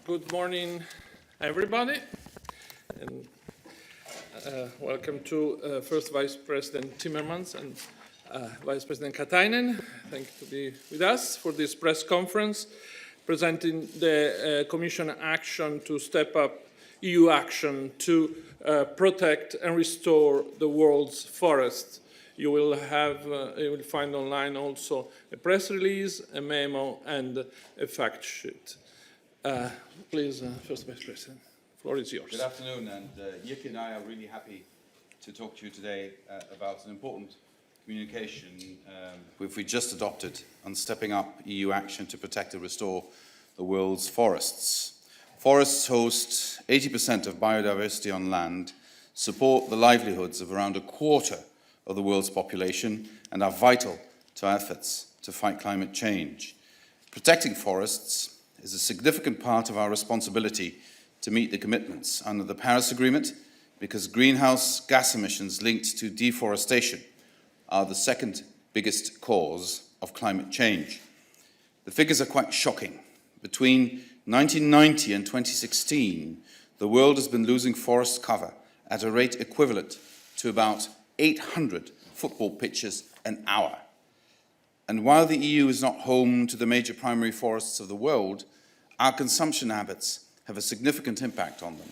Good morning, everybody, and welcome to first Vice President Timmermans and Vice President Katainen. Thank you to be with us for this press conference presenting the Commission action to step up EU action to protect and restore the world's forests. You will find online also a press release, a memo, and a fact sheet. Please, First Vice President, the floor is yours. Good afternoon, and Jyrki and I are really happy to talk to you today about an important communication which we just adopted on stepping up EU action to protect and restore the world's forests. Forests host 80% of biodiversity on land, support the livelihoods of around a quarter of the world's population, and are vital to our efforts to fight climate change. Protecting forests is a significant part of our responsibility to meet the commitments under the Paris Agreement, because greenhouse gas emissions linked to deforestation are the second biggest cause of climate change. The figures are quite shocking. Between 1990 and 2016, the world has been losing forest cover at a rate equivalent to about 800 football pitches an hour. And while the EU is not home to the major primary forests of the world, our consumption habits have a significant impact on them.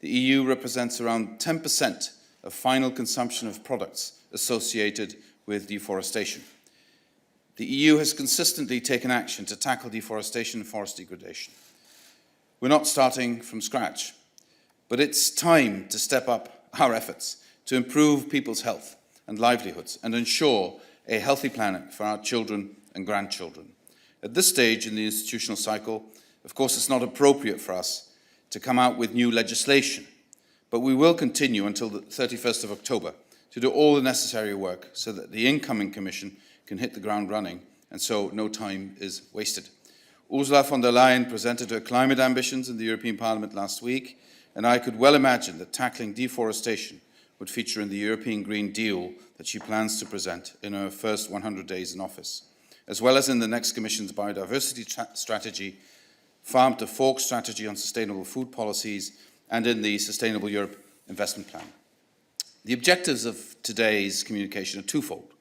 The EU represents around 10% of final consumption of products associated with deforestation. The EU has consistently taken action to tackle deforestation and forest degradation. We're not starting from scratch, but it's time to step up our efforts to improve people's health and livelihoods and ensure a healthy planet for our children and grandchildren. At this stage in the institutional cycle, of course, it's not appropriate for us to come out with new legislation, but we will continue until the 31st of October to do all the necessary work so that the incoming Commission can hit the ground running and so no time is wasted. Ursula von der Leyen presented her climate ambitions in the European Parliament last week, and I could well imagine that tackling deforestation would feature in the European Green Deal that she plans to present in her first 100 days in office, as well as in the next Commission's biodiversity strategy, Farm to Fork strategy on sustainable food policies, and in the Sustainable Europe Investment Plan. The objectives of today's communication are twofold.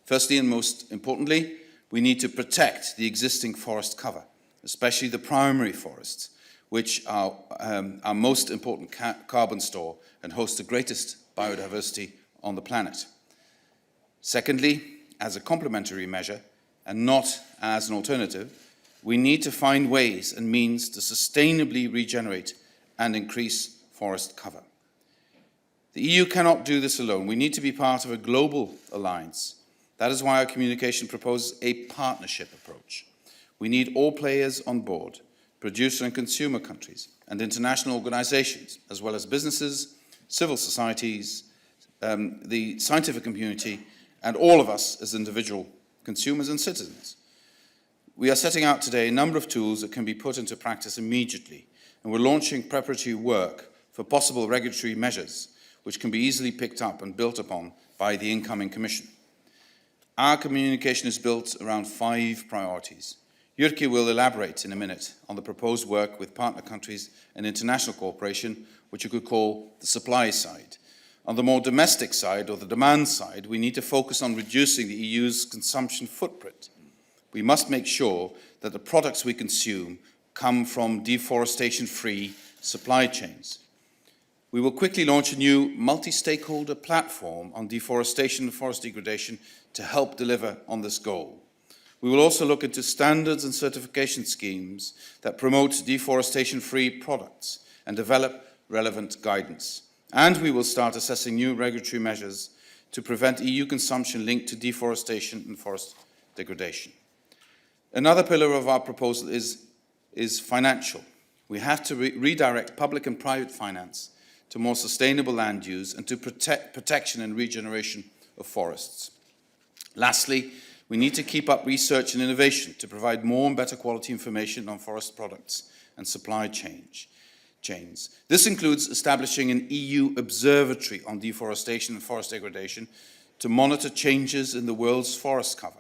Firstly, and most importantly, we need to protect the existing forest cover, especially the primary forests, which are our most important carbon store and host the greatest biodiversity on the planet. Secondly, as a complementary measure and not as an alternative, we need to find ways and means to sustainably regenerate and increase forest cover. The EU cannot do this alone. We need to be part of a global alliance. That is why our communication proposes a partnership approach. We need all players on board, producer and consumer countries and international organizations, as well as businesses, civil societies, the scientific community, and all of us as individual consumers and citizens. We are setting out today a number of tools that can be put into practice immediately, and we're launching preparatory work for possible regulatory measures which can be easily picked up and built upon by the incoming Commission. Our communication is built around 5 priorities. Jyrki will elaborate in a minute on the proposed work with partner countries and international cooperation, which you could call the supply side. On the more domestic side, or the demand side, we need to focus on reducing the EU's consumption footprint. We must make sure that the products we consume come from deforestation-free supply chains. We will quickly launch a new multi-stakeholder platform on deforestation and forest degradation to help deliver on this goal. We will also look into standards and certification schemes that promote deforestation-free products and develop relevant guidance. And we will start assessing new regulatory measures to prevent EU consumption linked to deforestation and forest degradation. Another pillar of our proposal is financial. We have to redirect public and private finance to more sustainable land use and to protection and regeneration of forests. Lastly, we need to keep up research and innovation to provide more and better quality information on forest products and supply chains. This includes establishing an EU observatory on deforestation and forest degradation to monitor changes in the world's forest cover.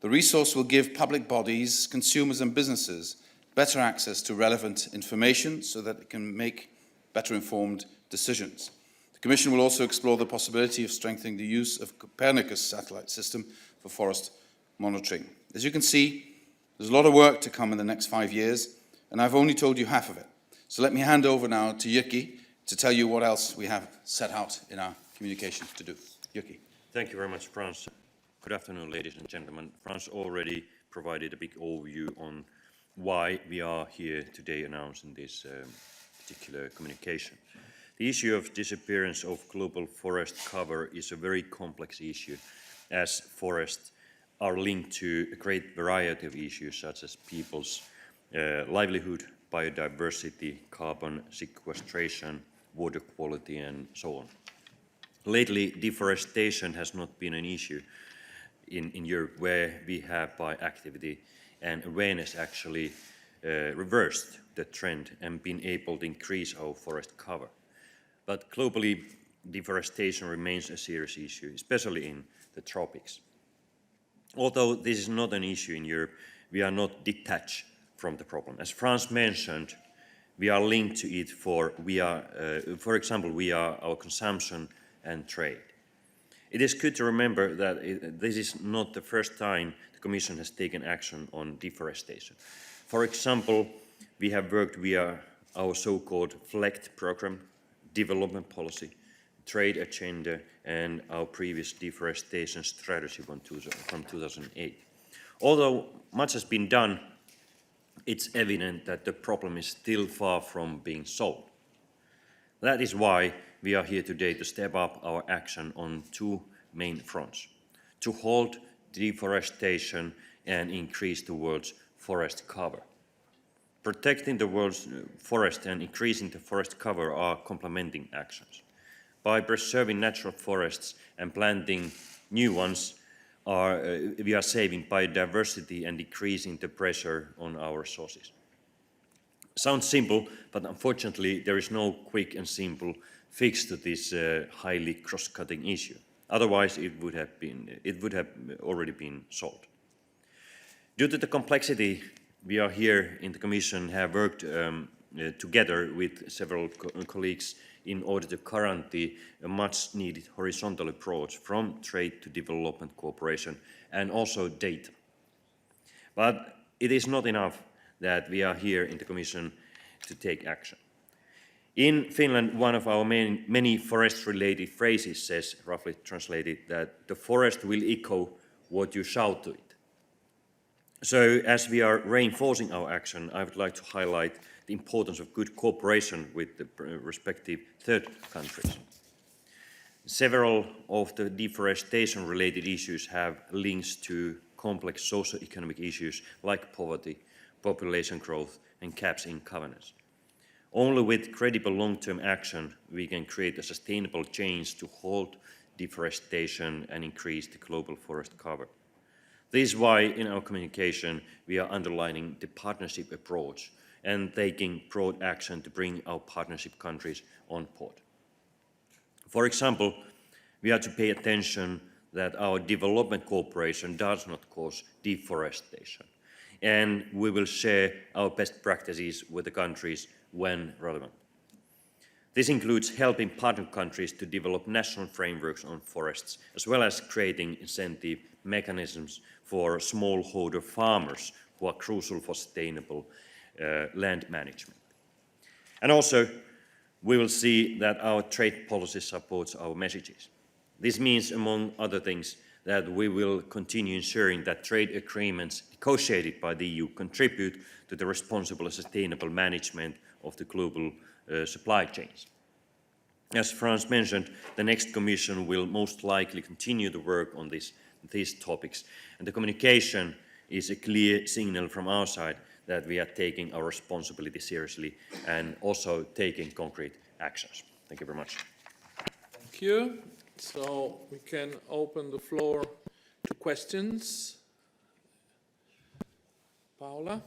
The resource will give public bodies, consumers and businesses better access to relevant information so that it can make better informed decisions. The Commission will also explore the possibility of strengthening the use of Copernicus satellite system for forest monitoring. As you can see, there's a lot of work to come in the next 5 years, and I've only told you half of it. So let me hand over now to Jyrki to tell you what else we have set out in our communication to do. Jyrki. Thank you very much, Frans. Good afternoon, ladies and gentlemen. Frans already provided a big overview on why we are here today announcing this particular communication. The issue of disappearance of global forest cover is a very complex issue, as forests are linked to a great variety of issues such as people's livelihood, biodiversity, carbon sequestration, water quality, and so on. Lately, deforestation has not been an issue in Europe, where we have, by activity and awareness, actually reversed the trend and been able to increase our forest cover. But globally, deforestation remains a serious issue, especially in the tropics. Although this is not an issue in Europe, we are not detached from the problem. As Frans mentioned, we are linked to it for example, via our consumption and trade. It is good to remember that this is not the first time the Commission has taken action on deforestation. For example, we have worked via our so-called FLECT program, development policy, trade agenda, and our previous deforestation strategy from 2008. Although much has been done, it's evident that the problem is still far from being solved. That is why we are here today to step up our action on two main fronts: to halt deforestation and increase the world's forest cover. Protecting the world's forest and increasing the forest cover are complementing actions. By preserving natural forests and planting new ones, we are saving biodiversity and decreasing the pressure on our resources. Sounds simple, but unfortunately there is no quick and simple fix to this highly cross-cutting issue. Otherwise, it would have already been solved. Due to the complexity, we are here in the Commission have worked together with several colleagues in order to guarantee a much-needed horizontal approach from trade to development cooperation and also data. But it is not enough that we are here in the Commission to take action. In Finland, one of our many forest-related phrases says, roughly translated, that the forest will echo what you shout to it. So, as we are reinforcing our action, I would like to highlight the importance of good cooperation with the respective third countries. Several of the deforestation-related issues have links to complex socio-economic issues like poverty, population growth, and gaps in governance. Only with credible long-term action we can create a sustainable change to halt deforestation and increase the global forest cover. This is why in our communication we are underlining the partnership approach and taking broad action to bring our partnership countries on board. For example, we have to pay attention that our development cooperation does not cause deforestation, and we will share our best practices with the countries when relevant. This includes helping partner countries to develop national frameworks on forests, as well as creating incentive mechanisms for smallholder farmers who are crucial for sustainable land management. And also, we will see that our trade policy supports our messages. This means, among other things, that we will continue ensuring that trade agreements negotiated by the EU contribute to the responsible and sustainable management of the global supply chains. As Frans mentioned, the next Commission will most likely continue to work on these topics, and the communication is a clear signal from our side that we are taking our responsibility seriously and also taking concrete actions. Thank you very much. Thank you. So we can open the floor to questions. Paula?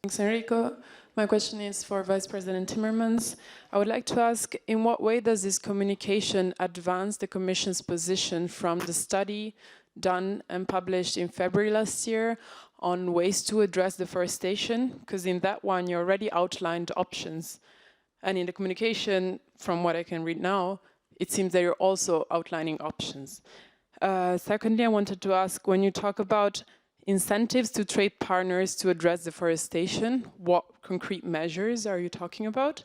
Thanks, Enrico. My question is for Vice President Timmermans. I would like to ask, in what way does this communication advance the Commission's position from the study done and published in February last year on ways to address deforestation, because in that one you already outlined options. And in the communication, from what I can read now, it seems that you're also outlining options. Secondly, I wanted to ask, when you talk about incentives to trade partners to address deforestation, what concrete measures are you talking about?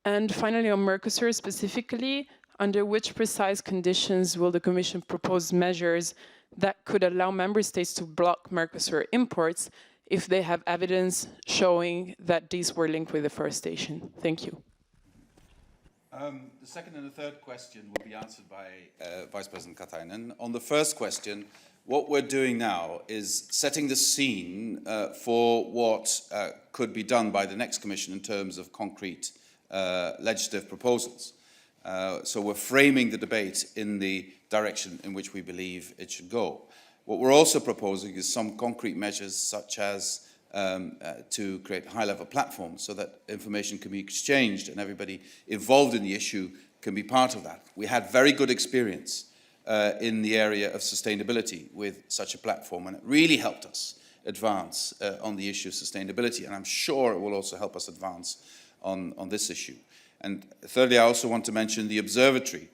And finally, on Mercosur specifically, under which precise conditions will the Commission propose measures that could allow member states to block Mercosur imports if they have evidence showing that these were linked with deforestation? Thank you. The second and the third question will be answered by Vice President Katainen. On the first question, what we're doing now is setting the scene for what could be done by the next Commission in terms of concrete legislative proposals. So we're framing the debate in the direction in which we believe it should go. What we're also proposing is some concrete measures, such as to create high-level platforms so that information can be exchanged and everybody involved in the issue can be part of that. We had very good experience in the area of sustainability with such a platform, and it really helped us advance on the issue of sustainability, and I'm sure it will also help us advance on this issue. And thirdly, I also want to mention the observatory,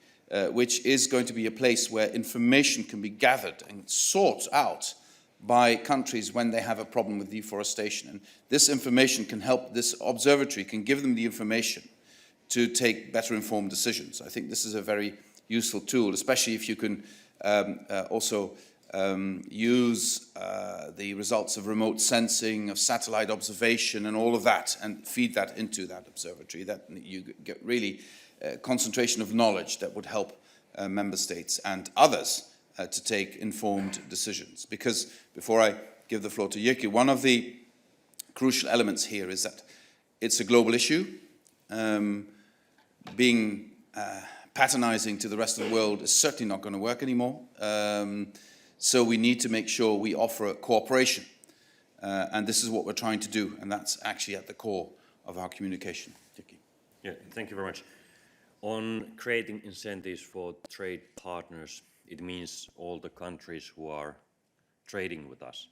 which is going to be a place where information can be gathered and sought out by countries when they have a problem with deforestation. And this information can help, this observatory can give them the information to take better informed decisions. I think this is a very useful tool, especially if you can also use the results of remote sensing, of satellite observation and all of that, and feed that into that observatory. That you get really concentration of knowledge that would help member states and others to take informed decisions. Because before I give the floor to Jyrki, one of the crucial elements here is that it's a global issue. Being patronizing to the rest of the world is certainly not going to work anymore. So we need to make sure we offer cooperation. And this is what we're trying to do, and that's actually at the core of our communication. Jyrki. Yeah, thank you very much. On creating incentives for trade partners, it means all the countries who are trading with us,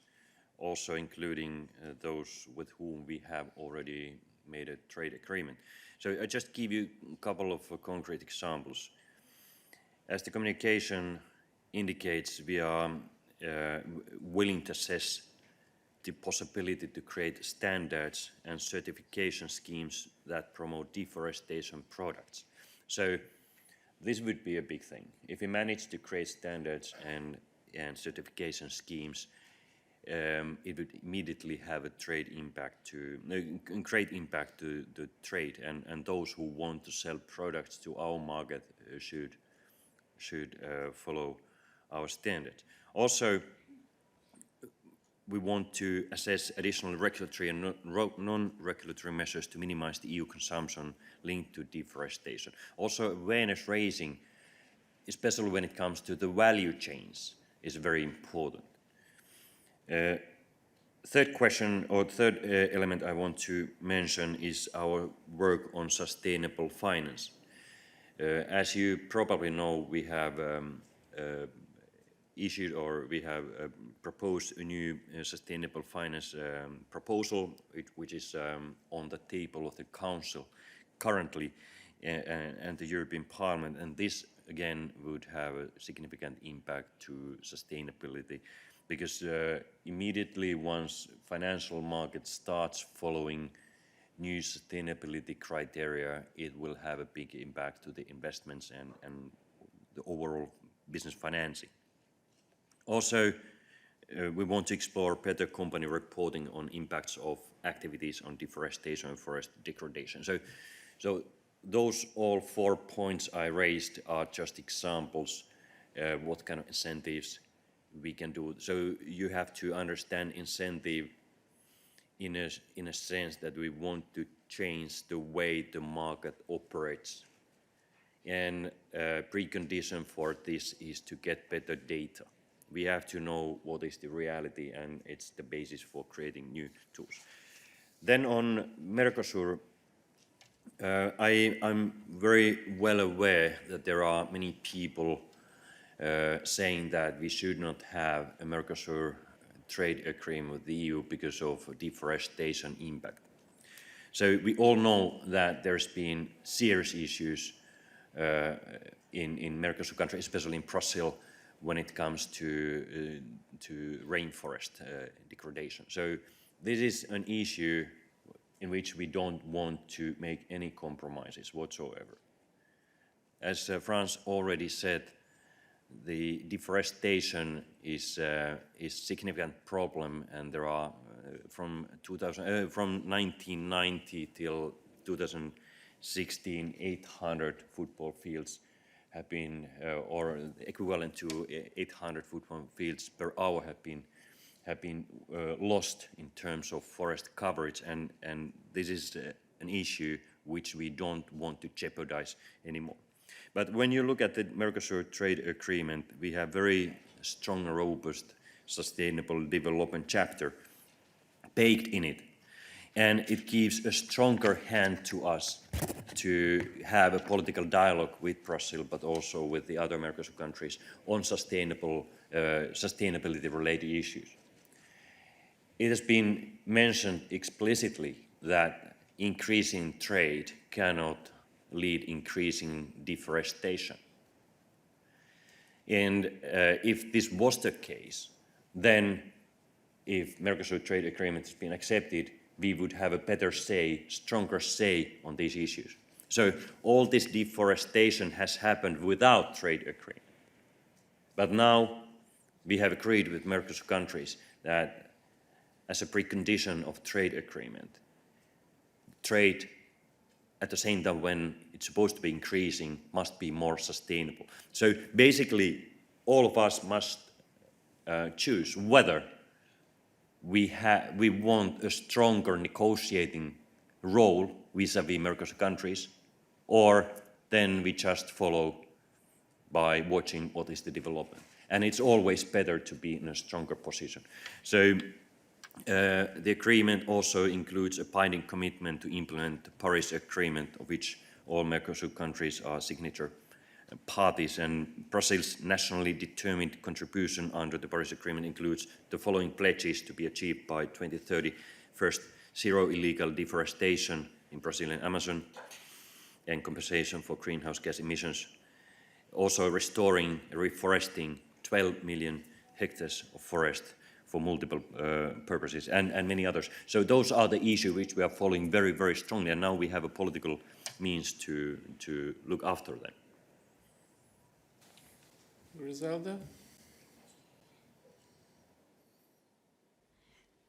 also including those with whom we have already made a trade agreement. So I just give you a couple of concrete examples. As the communication indicates, we are willing to assess the possibility to create standards and certification schemes that promote deforestation products. So this would be a big thing. If we manage to create standards and certification schemes, it would immediately have a great impact to the trade, and those who want to sell products to our market should follow our standards. Also, we want to assess additional regulatory and non-regulatory measures to minimize the EU consumption linked to deforestation. Also, awareness raising, especially when it comes to the value chains, is very important. Third question, or third element I want to mention is our work on sustainable finance. As you probably know, we have issued, or we have proposed a new sustainable finance proposal, which is on the table of the Council currently and the European Parliament, and this again would have a significant impact to sustainability, because immediately once financial market starts following new sustainability criteria, it will have a big impact to the investments and the overall business financing. Also, we want to explore better company reporting on impacts of activities on deforestation and forest degradation. So those all 4 points I raised are just examples what kind of incentives we can do. So you have to understand incentive in a sense that we want to change the way the market operates. And precondition for this is to get better data. We have to know what is the reality, and it's the basis for creating new tools. Then on Mercosur, I'm very well aware that there are many people saying that we should not have a Mercosur trade agreement with the EU because of deforestation impact. So we all know that there's been serious issues in Mercosur countries, especially in Brazil, when it comes to rainforest degradation. So this is an issue in which we don't want to make any compromises whatsoever. As Frans already said, the deforestation is a significant problem, and there are from 1990 till 2016, 800 football fields have been, or equivalent to 800 football fields per hour have been lost in terms of forest coverage, and this is an issue which we don't want to jeopardize anymore. But when you look at the Mercosur trade agreement, we have very strong, robust, sustainable development chapter baked in it. And it gives a stronger hand to us to have a political dialogue with Brazil, but also with the other Mercosur countries on sustainability-related issues. It has been mentioned explicitly that increasing trade cannot lead increasing deforestation. And if this was the case, then if Mercosur trade agreement has been accepted, we would have a better say, stronger say on these issues. So all this deforestation has happened without trade agreement. But now we have agreed with Mercosur countries that as a precondition of trade agreement, trade at the same time when it's supposed to be increasing must be more sustainable. So basically all of us must choose whether we want a stronger negotiating role vis-à-vis Mercosur countries, or then we just follow by watching what is the development. And it's always better to be in a stronger position. So the agreement also includes a binding commitment to implement the Paris Agreement, of which all Mercosur countries are signature parties, and Brazil's nationally determined contribution under the Paris Agreement includes the following pledges to be achieved by 2030. First, zero illegal deforestation in Brazilian Amazon and compensation for greenhouse gas emissions. Also restoring, reforesting 12 million hectares of forest for multiple purposes, and many others. So those are the issues which we are following very, very strongly, and now we have a political means to look after them. Griselda?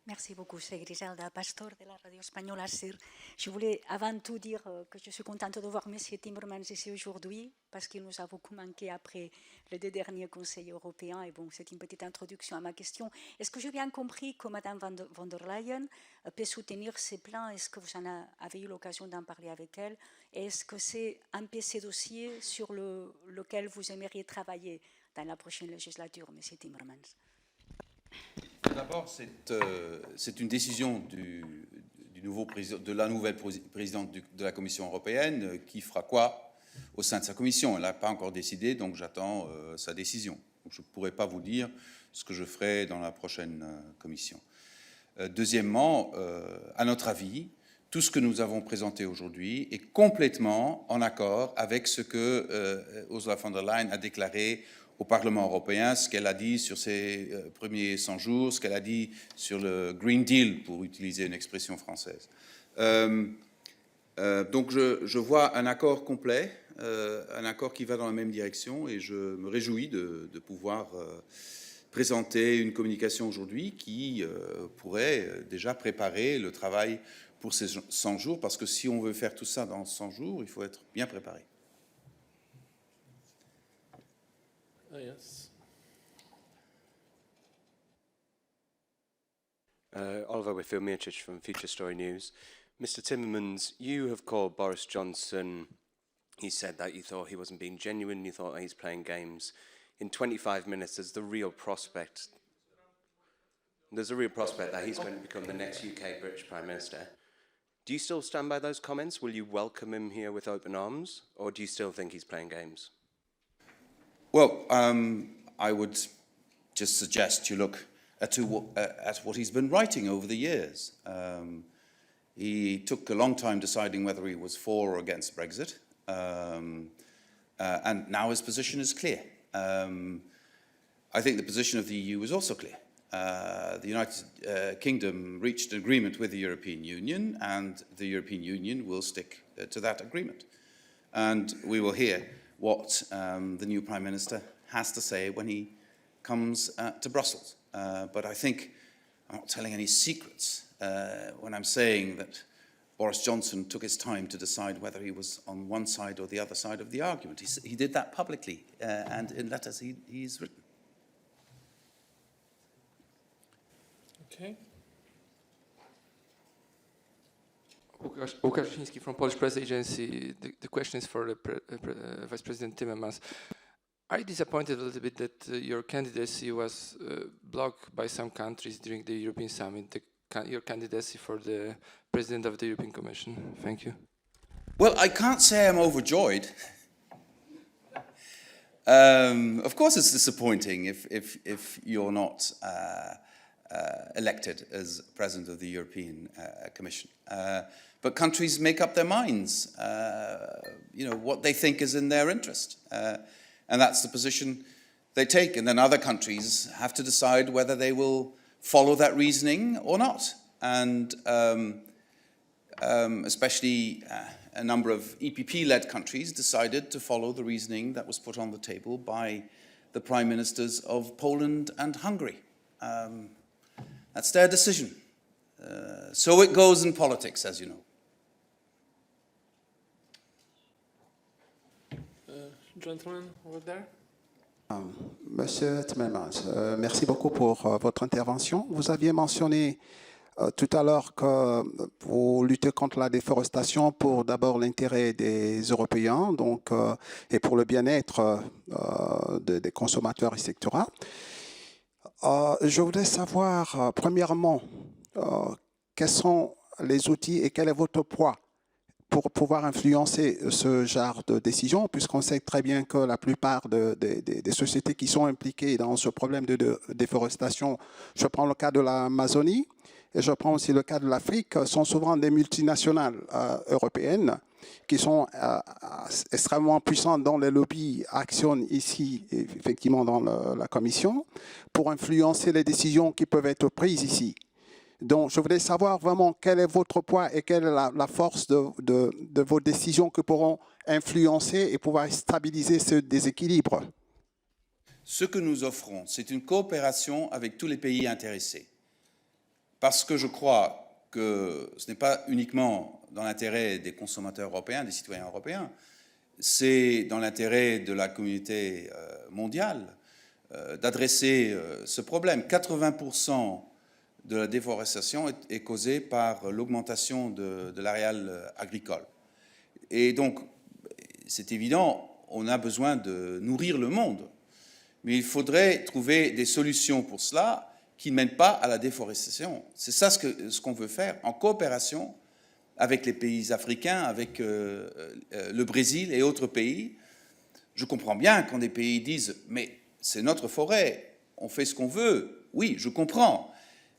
Merci beaucoup, c'est Griselda Pastor de la radio espagnole CIR. Je voulais avant tout dire que je suis contente de voir M. Timmermans ici aujourd'hui parce qu'il nous a beaucoup manqué après les 2 derniers conseils européens. Et bon, c'est une petite introduction à ma question. Est-ce que j'ai bien compris que Mme von der Leyen peut soutenir ces plans? Est-ce que vous en avez eu l'occasion d'en parler avec elle? Est-ce que c'est un peu ces dossiers sur lequel vous aimeriez travailler dans la prochaine législature, M. Timmermans? D'abord, c'est une décision du nouveau président, de la nouvelle présidente de la Commission européenne qui fera quoi au sein de sa commission. Elle n'a pas encore décidé, donc j'attends sa décision. Donc, je ne pourrai pas vous dire ce que je ferai dans la prochaine commission. Deuxièmement, à notre avis, tout ce que nous avons présenté aujourd'hui est complètement en accord avec ce que Ursula von der Leyen a déclaré au Parlement européen, ce qu'elle a dit sur ses premiers 100 jours, ce qu'elle a dit sur le Green Deal, pour utiliser une expression française. Donc je vois un accord complet, un accord qui va dans la même direction, et je me réjouis de pouvoir présenter une communication aujourd'hui qui pourrait déjà préparer le travail pour ces 100 jours, parce que si on veut faire tout ça dans 100 jours, il faut être bien préparé. Yes. Oliver Whitfield-Mircic from Future Story News. Mr. Timmermans, you have called Boris Johnson, he said that you thought he wasn't being genuine, you thought that he's playing games. In 25 minutes, there's a real prospect that he's going to become the next UK British Prime Minister. Do you still stand by those comments? Will you welcome him here with open arms, or do you still think he's playing games? Well, I would just suggest you look at what he's been writing over the years. He took a long time deciding whether he was for or against Brexit, and now his position is clear. I think the position of the EU is also clear. The United Kingdom reached an agreement with the European Union, and the European Union will stick to that agreement. And we will hear what the new Prime Minister has to say when he comes to Brussels. But I think I'm not telling any secrets when I'm saying that Boris Johnson took his time to decide whether he was on one side or the other side of the argument. He did that publicly and in letters he's written. Okay. Łukasz Chiński from Polish Press Agency. The question is for the Vice President Timmermans. Are you disappointed a little bit that your candidacy was blocked by some countries during the European Summit, your candidacy for the President of the European Commission? Thank you. Well, I can't say I'm overjoyed. Of course it's disappointing if you're not elected as President of the European Commission. But countries make up their minds, what they think is in their interest. And that's the position they take. And then other countries have to decide whether they will follow that reasoning or not. And especially a number of EPP-led countries decided to follow the reasoning that was put on the table by the Prime Ministers of Poland and Hungary. That's their decision. So it goes in politics, as you know. Gentleman over there. Monsieur Timmermans, merci beaucoup pour votre intervention. Vous aviez mentionné tout à l'heure que vous luttez contre la déforestation pour d'abord l'intérêt des Européens et pour le bien-être des consommateurs, etc. Je voudrais savoir, premièrement, quels sont les outils et quel est votre poids pour pouvoir influencer ce genre de décision, puisqu'on sait très bien que la plupart des sociétés qui sont impliquées dans ce problème de déforestation, je prends le cas de l'Amazonie et je prends aussi le cas de l'Afrique, sont souvent des multinationales européennes qui sont extrêmement puissantes, dont les lobbies actionnent ici, effectivement, dans la Commission, pour influencer les décisions qui peuvent être prises ici. Donc, je voulais savoir vraiment quel est votre poids et quelle est la force de vos décisions qui pourront influencer et pouvoir stabiliser ce déséquilibre. Ce que nous offrons, c'est une coopération avec tous les pays intéressés. Parce que je crois que ce n'est pas uniquement dans l'intérêt des consommateurs européens, des citoyens européens, c'est dans l'intérêt de la communauté mondiale d'adresser ce problème. 80% de la déforestation est causée par l'augmentation de l'aréal agricole. Et donc, c'est évident, on a besoin de nourrir le monde. Mais il faudrait trouver des solutions pour cela qui ne mènent pas à la déforestation. C'est ça ce qu'on veut faire, en coopération avec les pays africains, avec le Brésil et autres pays. Je comprends bien quand des pays disent « mais c'est notre forêt, on fait ce qu'on veut ». Oui, je comprends.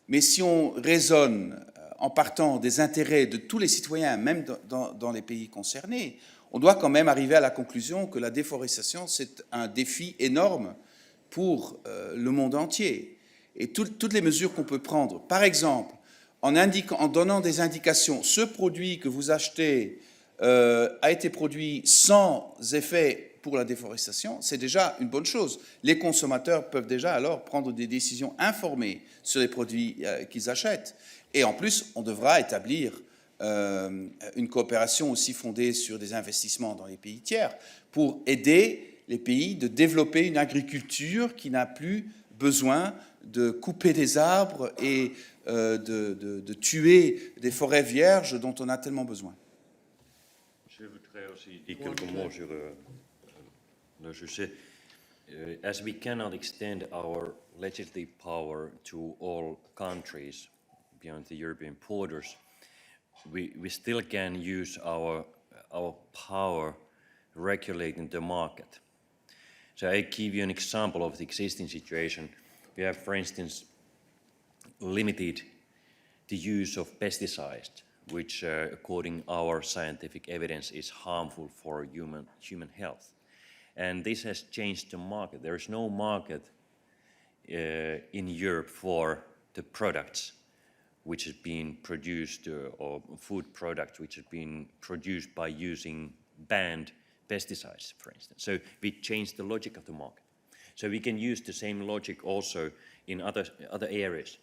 Mais si on raisonne en partant des intérêts de tous les citoyens, même dans les pays concernés, on doit quand même arriver à la conclusion que la déforestation, c'est un défi énorme pour le monde entier. Et toutes les mesures qu'on peut prendre, par exemple, en donnant des indications, ce produit que vous achetez a été produit sans effet pour la déforestation, c'est déjà une bonne chose. Les consommateurs peuvent déjà alors prendre des décisions informées sur les produits qu'ils achètent. Et en plus, on devra établir une coopération aussi fondée sur des investissements dans les pays tiers pour aider les pays de développer une agriculture qui n'a plus besoin de couper des arbres et de tuer des forêts vierges dont on a tellement besoin. Je voudrais aussi dire quelques mots sur le sujet. As we cannot extend our legislative power to all countries beyond the European borders, we still can use our power regulating the market. So I give you an example of the existing situation. We have, for instance, limited the use of pesticides, which according our scientific evidence is harmful for human health. And this has changed the market. There is no market in Europe for the products which has been produced, or food products which have been produced by using banned pesticides, for instance. So we changed the logic of the market. So we can use the same logic also in other areas.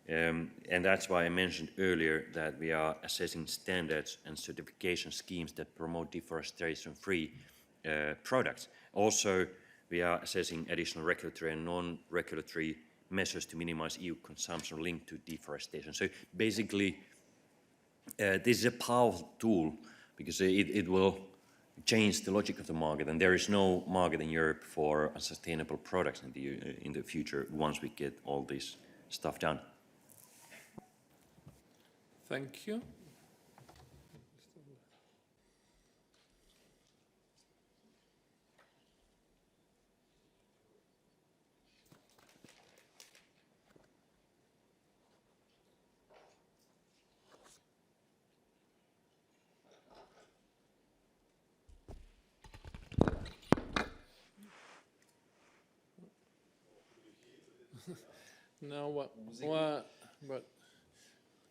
And that's why I mentioned earlier that we are assessing standards and certification schemes that promote deforestation-free products. Also, we are assessing additional regulatory and non-regulatory measures to minimize EU consumption linked to deforestation. So basically, this is a powerful tool because it will change the logic of the market, and there is no market in Europe for sustainable products in the future once we get all this stuff done. Thank you. Now but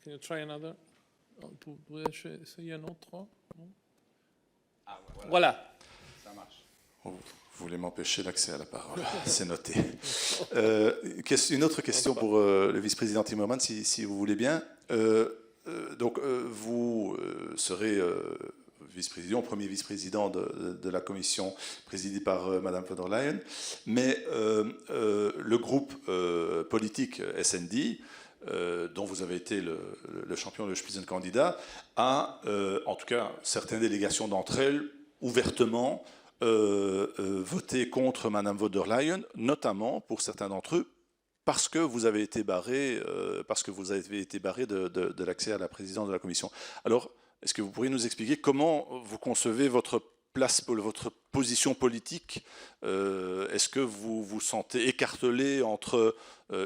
can you try another? Tu voudrais essayer un autre? Non? Ah, Voilà. Ça marche. Vous voulez m'empêcher l'accès à la parole, c'est noté. Une autre question pour le vice-président Timmermans, si vous voulez bien. Vous serez vice-président, premier vice-président de la commission présidée par Madame von der Leyen, mais le groupe politique SND, dont vous avez été le champion, le Spitzenkandidat, a, en tout cas, certaines délégations d'entre elles, ouvertement voté contre Madame von der Leyen, notamment pour certains d'entre eux, parce que vous avez été barré, de l'accès à la présidence de la Commission. Alors, est-ce que vous pourriez nous expliquer comment vous concevez votre position politique? Est-ce que vous vous sentez écartelé entre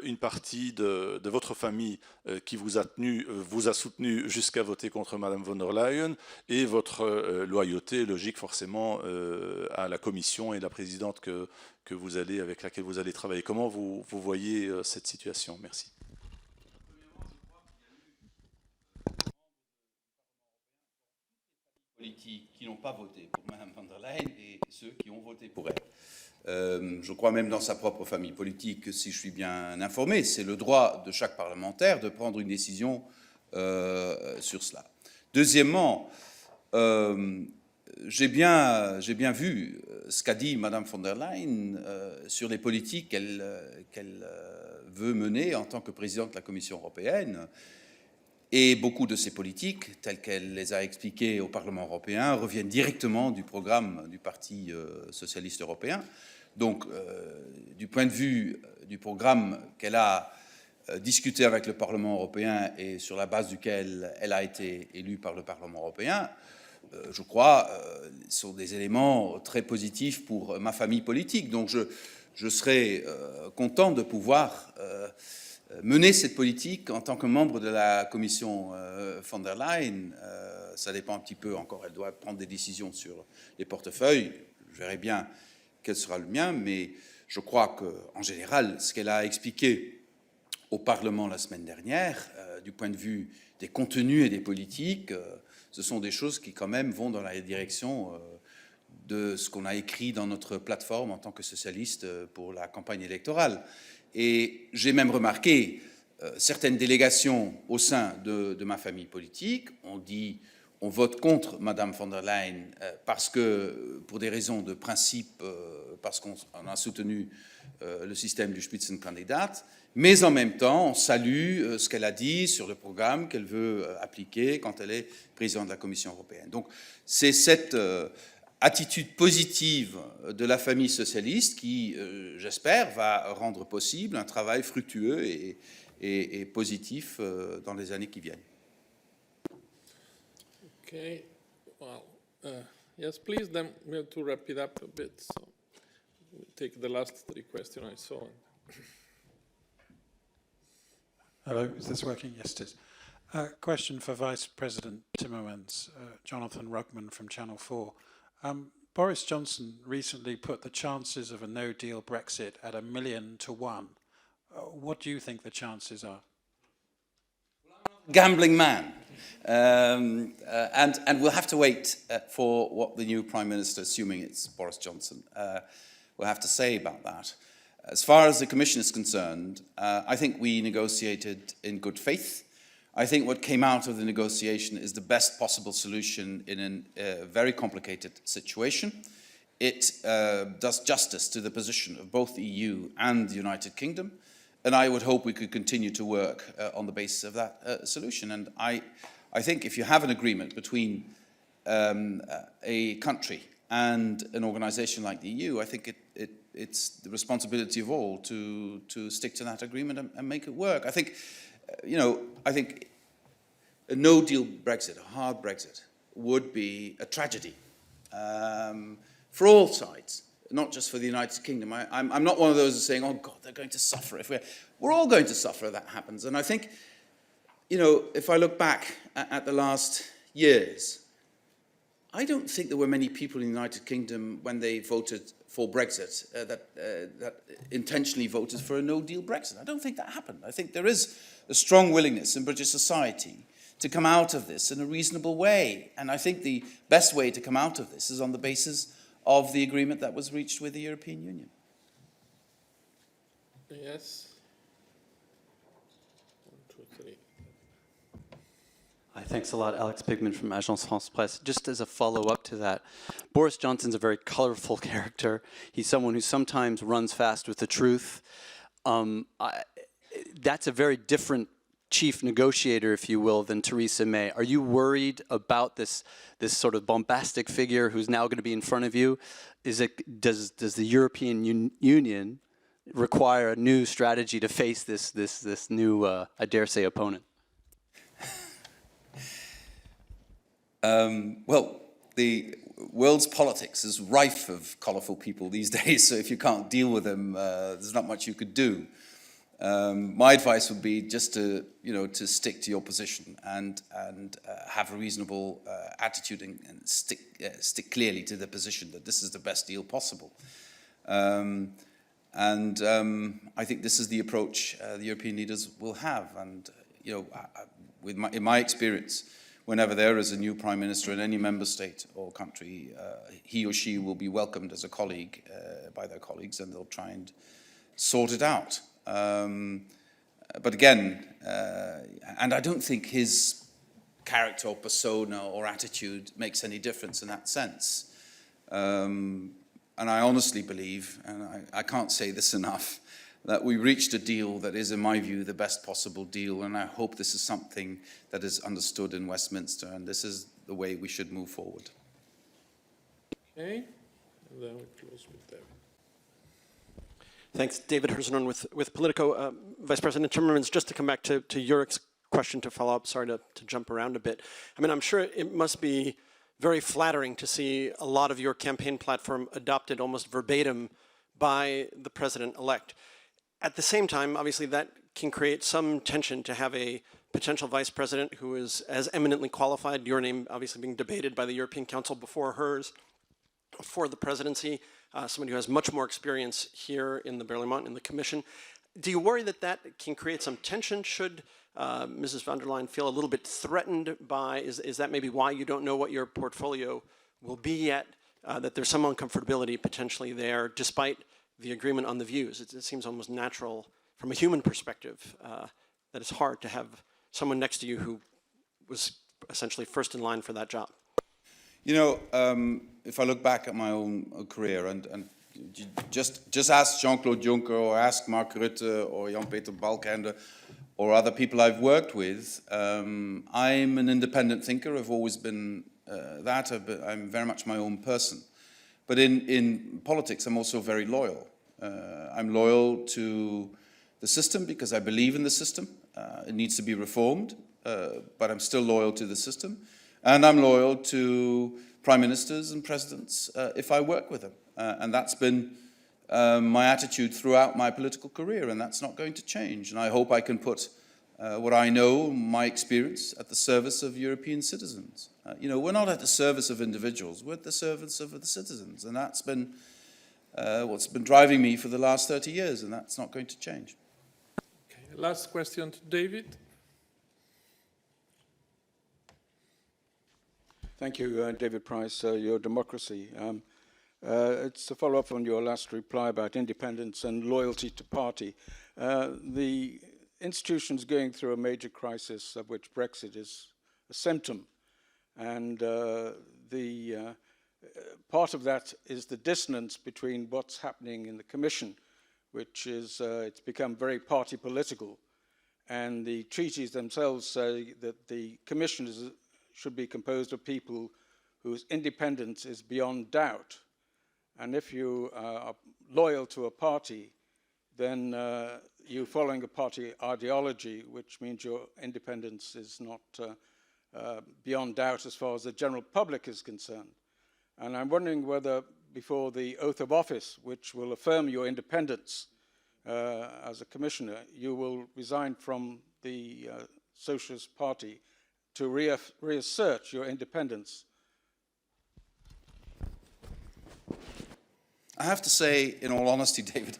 une partie de votre famille qui vous a soutenu jusqu'à voter contre Madame von der Leyen et votre loyauté logique forcément à la Commission et la présidente avec laquelle vous allez travailler? Comment vous voyez cette situation? Merci. Politiques qui n'ont pas voté pour Mme von der Leyen et ceux qui ont voté pour elle. Je crois même dans sa propre famille politique que, si je suis bien informé, c'est le droit de chaque parlementaire de prendre une décision sur cela. Deuxièmement, j'ai bien vu ce qu'a dit Mme von der Leyen sur les politiques qu'elle veut mener en tant que présidente de la Commission européenne. Et beaucoup de ces politiques, telles qu'elle les a expliquées au Parlement européen, reviennent directement du programme du Parti socialiste européen. Donc, du point de vue du programme qu'elle a discuté avec le Parlement européen et sur la base duquel elle a été élue par le Parlement européen, je crois, sont des éléments très positifs pour ma famille politique. Donc, je serais content de pouvoir mener cette politique en tant que membre de la commission von der Leyen. Ça dépend un petit peu encore, elle doit prendre des décisions sur les portefeuilles. Je verrai bien quel sera le mien, mais je crois qu'en général, ce qu'elle a expliqué au Parlement la semaine dernière, du point de vue des contenus et des politiques, ce sont des choses qui quand même vont dans la direction de ce qu'on a écrit dans notre plateforme en tant que socialiste pour la campagne électorale. Et j'ai même remarqué certaines délégations au sein de ma famille politique ont dit on vote contre Madame von der Leyen parce que, pour des raisons de principe, parce qu'on a soutenu le système du Spitzenkandidat, mais en même temps on salue ce qu'elle a dit sur le programme qu'elle veut appliquer quand elle est présidente de la Commission européenne. Donc c'est cette attitude positive de la famille socialiste qui, j'espère, va rendre possible un travail fructueux et positif dans les années qui viennent. Okay. Well, yes, please. Then we have to wrap it up a bit. So. take the last 3 questions I saw. Hello, is this working? Yes, it is. Question for Vice President Timmermans, Jonathan Rugman from Channel 4. Boris Johnson recently put the chances of a no-deal Brexit at 1,000,000 to 1. What do you think the chances are? Gambling man. And we'll have to wait for what the new Prime Minister, assuming it's Boris Johnson, will have to say about that. As far as the Commission is concerned, I think we negotiated in good faith. I think what came out of the negotiation is the best possible solution in a very complicated situation. It does justice to the position of both the EU and the United Kingdom, and I would hope we could continue to work on the basis of that solution. And I think if you have an agreement between a country and an organisation like the EU, I think it's the responsibility of all to stick to that agreement and make it work. I think, I think a no-deal Brexit, a hard Brexit, would be a tragedy for all sides, not just for the United Kingdom. I'm not one of those who's saying, oh God, they're going to suffer. We're all going to suffer if that happens. And I think, if I look back at the last years, I don't think there were many people in the United Kingdom when they voted for Brexit that intentionally voted for a no-deal Brexit. I don't think that happened. I think there is a strong willingness in British society to come out of this in a reasonable way. And I think the best way to come out of this is on the basis of the agreement that was reached with the European Union. Yes. 1, 2, 3. Hi, thanks a lot. Alex Pigman from Agence France-Presse. Just as a follow-up to that, Boris Johnson's a very colorful character. He's someone who sometimes runs fast with the truth. That's a very different chief negotiator, if you will, than Theresa May. Are you worried about this sort of bombastic figure who's now going to be in front of you? Does the European Union require a new strategy to face this new, I dare say, opponent? Well, the world's politics is rife of colourful people these days, so if you can't deal with them, there's not much you could do. My advice would be just to stick to your position and have a reasonable attitude and stick clearly to the position that this is the best deal possible. I think this is the approach the European leaders will have. And in my experience, whenever there is a new prime minister in any member state or country, he or she will be welcomed as a colleague by their colleagues, and they'll try and sort it out. But again, and I don't think his character or persona or attitude makes any difference in that sense. And I honestly believe, and I can't say this enough, that we reached a deal that is, in my view, the best possible deal, and I hope this is something that is understood in Westminster, and this is the way we should move forward. Okay, and then we close with David. Thanks. David Herzenon with Politico. Vice President Timmermans, just to come back to Jurik's question to follow up, sorry to jump around a bit. I mean, I'm sure it must be very flattering to see a lot of your campaign platform adopted almost verbatim by the president-elect. At the same time, obviously, that can create some tension to have a potential vice president who is as eminently qualified, your name obviously being debated by the European Council before hers, for the presidency, somebody who has much more experience here in the Berlaymont, in the Commission. Do you worry that that can create some tension? Should Mrs. von der Leyen feel a little bit threatened by, is that maybe why you don't know what your portfolio will be yet, that there's some uncomfortability potentially there, despite the agreement on the views? It seems almost natural from a human perspective that it's hard to have someone next to you who was essentially first in line for that job. You know, if I look back at my own career and just ask Jean-Claude Juncker or ask Mark Rutte or Jan-Peter Balkenende or other people I've worked with, I'm an independent thinker. I've always been that. I'm very much my own person. But in politics, I'm also very loyal. I'm loyal to the system because I believe in the system. It needs to be reformed, but I'm still loyal to the system. And I'm loyal to prime ministers and presidents if I work with them. And that's been my attitude throughout my political career, and that's not going to change. And I hope I can put what I know, my experience, at the service of European citizens. You know, we're not at the service of individuals, we're at the service of the citizens, and that's been what's been driving me for the last 30 years, and that's not going to change. Okay, last question to David. Thank you, David Price, Your Democracy. It's a follow-up on your last reply about independence and loyalty to party. The institution's going through a major crisis, of which Brexit is a symptom. And part of that is the dissonance between what's happening in the Commission, which is, it's become very party political. And the treaties themselves say that the Commission should be composed of people whose independence is beyond doubt. And if you are loyal to a party, then you're following a party ideology, which means your independence is not beyond doubt as far as the general public is concerned. And I'm wondering whether before the oath of office, which will affirm your independence as a commissioner, you will resign from the Socialist Party to reassert your independence. I have to say, in all honesty, David,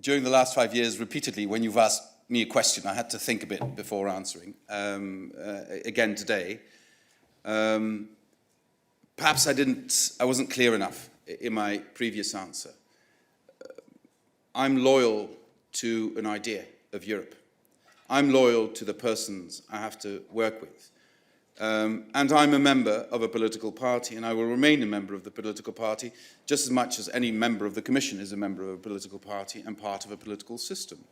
during the last 5 years, repeatedly, when you've asked me a question, I had to think a bit before answering. Again today, perhaps I wasn't clear enough in my previous answer. I'm loyal to an idea of Europe. I'm loyal to the persons I have to work with. And I'm a member of a political party, and I will remain a member of the political party just as much as any member of the Commission is a member of a political party and part of a political system.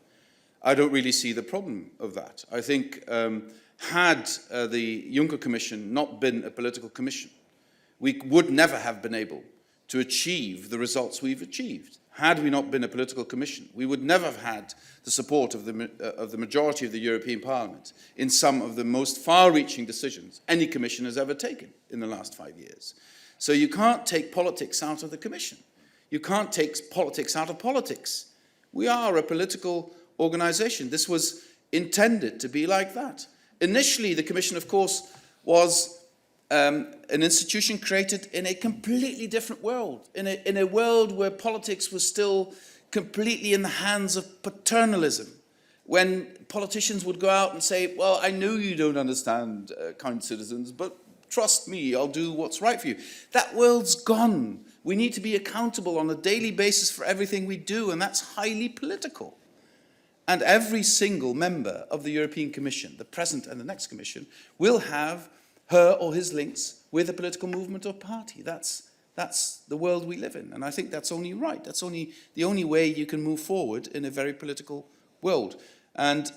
I don't really see the problem of that. I think had the Juncker Commission not been a political commission, we would never have been able to achieve the results we've achieved. Had we not been a political commission, we would never have had the support of the majority of the European Parliament in some of the most far-reaching decisions any commission has ever taken in the last 5 years. So you can't take politics out of the Commission. You can't take politics out of politics. We are a political organisation. This was intended to be like that. Initially, the Commission, of course, was an institution created in a completely different world, in a world where politics was still completely in the hands of paternalism, when politicians would go out and say, well, I know you don't understand kind citizens, but trust me, I'll do what's right for you. That world's gone. We need to be accountable on a daily basis for everything we do, and that's highly political. And every single member of the European Commission, the present and the next Commission, will have her or his links with a political movement or party. That's the world we live in. And I think that's only right. That's the only way you can move forward in a very political world. And,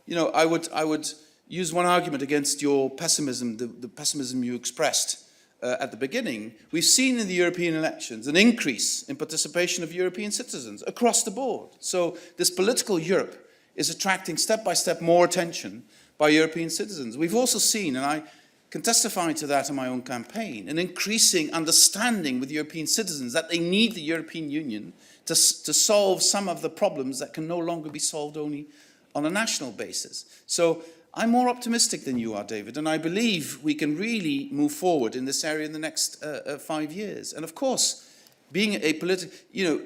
you know, I would use one argument against your pessimism, the pessimism you expressed at the beginning. We've seen in the European elections an increase in participation of European citizens across the board. So this political Europe is attracting step by step more attention by European citizens. We've also seen, and I can testify to that in my own campaign, an increasing understanding with European citizens that they need the European Union to solve some of the problems that can no longer be solved only on a national basis. So I'm more optimistic than you are, David, and I believe we can really move forward in this area in the next 5 years. And of course, being a political, you know,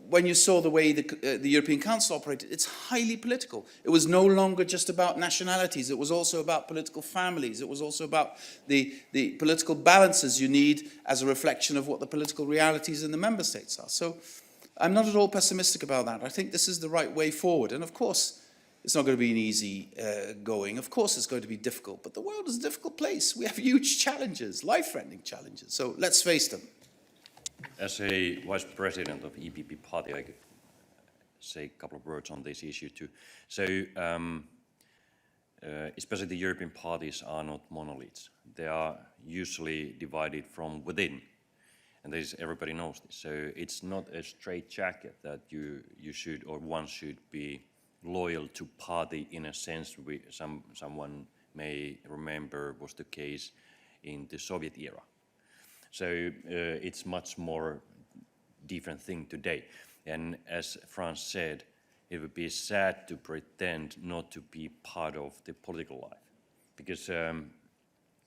when you saw the way the European Council operated, it's highly political. It was no longer just about nationalities. It was also about political families. It was also about the political balances you need as a reflection of what the political realities in the member states are. So I'm not at all pessimistic about that. I think this is the right way forward. And of course, it's not going to be an easy going. Of course, it's going to be difficult. But the world is a difficult place. We have huge challenges, life-threatening challenges. So let's face them. As a vice president of EPP party, I could say a couple of words on this issue too. So, especially the European parties are not monoliths. They are usually divided from within, and everybody knows this. So it's not a straitjacket that you should or one should be loyal to party in a sense. Someone may remember was the case in the Soviet era. So it's much more different thing today. And as Franz said, it would be sad to pretend not to be part of the political life, because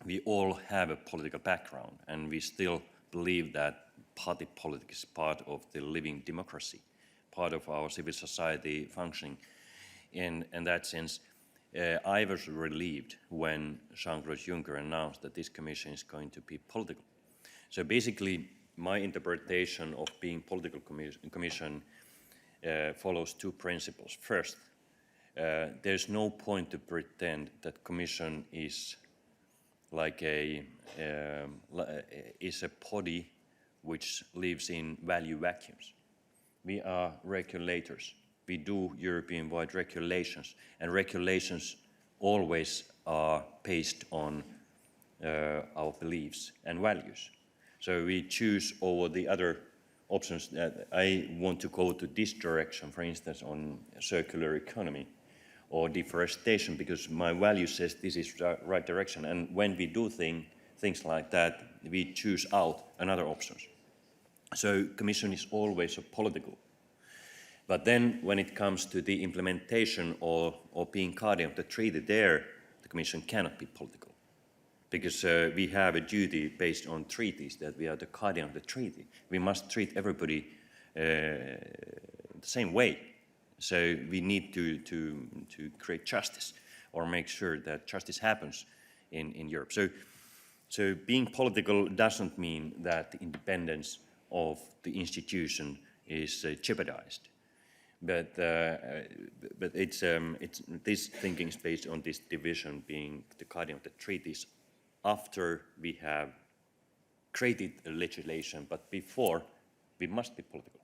we all have a political background, and we still believe that party politics is part of the living democracy, part of our civil society functioning. In that sense, I was relieved when Jean-Claude Juncker announced that this commission is going to be political. So basically, my interpretation of being political commission follows two principles. First, there's no point to pretend that commission is like a body which lives in value vacuums. We are regulators. We do European-wide regulations, and regulations always are based on our beliefs and values. So we choose over the other options that I want to go to this direction, for instance, on circular economy or deforestation, because my value says this is the right direction. And when we do things like that, we choose out another options. So Commission is always political. But then when it comes to the implementation or being guardian of the treaty, there the Commission cannot be political, because we have a duty based on treaties that we are the guardian of the treaty. We must treat everybody the same way. So we need to create justice, or make sure that justice happens in Europe. So being political doesn't mean that the independence of the institution is jeopardized. But it's this thinking is based on this division being the guardian of the treaties after we have created a legislation, but before we must be political.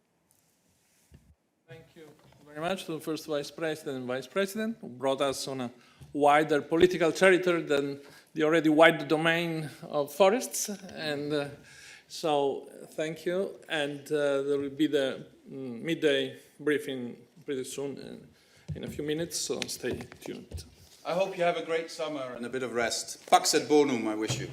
Thank you very much to the first Vice President and Vice President, who brought us on a wider political territory than the already wide domain of forests. And so thank you. And there will be the midday briefing pretty soon, in a few minutes, so stay tuned. I hope you have a great summer and a bit of rest. Pax et bonum, I wish you.